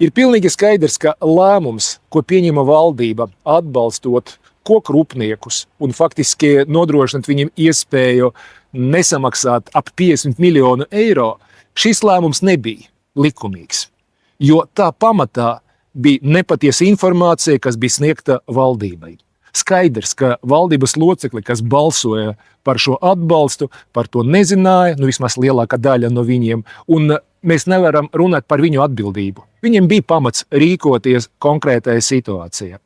Ir pilnīgi skaidrs, ka lēmums, ko pieņema valdība atbalstot koku rūpniekus un faktiski nodrošināt viņiem iespēju nesamaksāt ap 50 miljonu eiro, šis lēmums nebija likumīgs. Jo tā pamatā bija nepatiesa informācija, kas bija sniegta valdībai. Skaidrs, ka valdības locekļi, kas balsoja par šo atbalstu, par to nezināja, vismaz lielākā daļa no viņiem, un mēs nevaram runāt par viņu atbildību. Viņiem bija pamats rīkoties konkrētajā situācijā.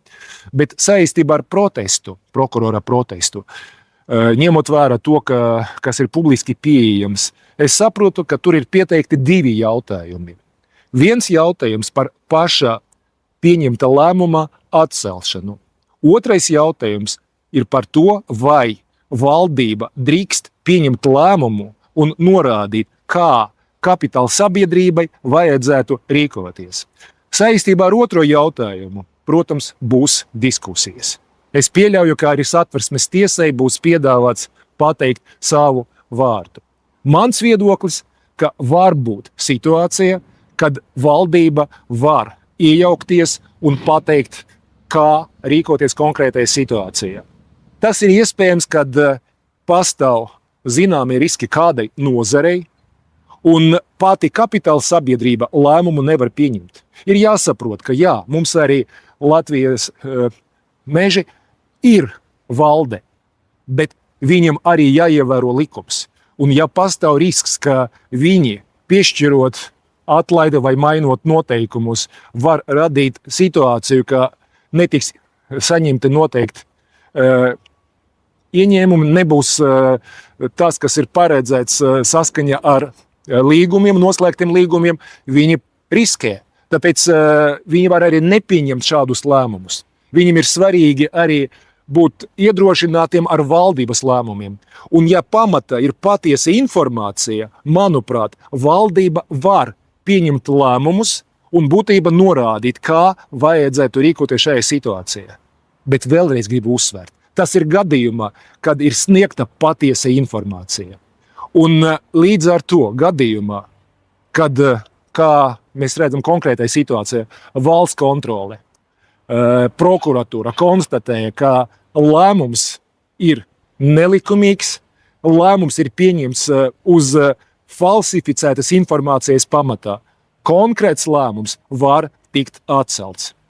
Bet saistībā ar protestu, prokurora protestu, ņemot vērā to, kas ir publiski pieejams, es saprotu, ka tur ir pieteikti divi jautājumi. Viens jautājums par paša pieņemta lēmuma atcelšanu. Otrais jautājums ir par to, vai valdība drīkst pieņemt lēmumu un norādīt, kā kapitāla sabiedrībai vajadzētu rīkoties. Saistībā ar otro jautājumu, protams, būs diskusijas. Es pieļauju, ka arī Satversmes tiesai būs piedāvāts pateikt savu vārdu. Mans viedoklis, ka var būt situācija, kad valdība var iejaukties un pateikt, kā rīkoties konkrētajā situācijā. Tas ir iespējams, kad pastāv zināmi riski kādai nozarei, un pati kapitāla sabiedrība lēmumu nevar pieņemt. Ir jāsaprot, ka jā, mums arī Latvijas meži ir valde, bet viņam arī jāievēro likums. Un ja pastāv risks, ka viņi piešķirot atlaidi vai mainot noteikumus, var radīt situāciju, ka netiks saņemti noteikti ieņēmumi, nebūs tas, kas ir paredzēts saskaņā ar līgumiem, noslēgtiem līgumiem, viņi riskē. Tāpēc viņi var arī nepieņemt šādus lēmumus. Viņiem ir svarīgi arī būt iedrošinātiem ar valdības lēmumiem. Un ja pamatā ir patiesa informācija, manuprāt, valdība var pieņemt lēmumus un būtībā norādīt, kā vajadzētu rīkoties šajā situācijā. Bet vēlreiz gribu uzsvērt, tas ir gadījumā, kad ir sniegta patiesa informācija. Un līdz ar to gadījumā, kad, kā mēs redzam konkrētajā situācijā, valsts kontrole, prokuratūra konstatēja, ka lēmums ir nelikumīgs, lēmums ir pieņemts uz falsificētas informācijas pamatā, konkrēts lēmums var tikt atcelts.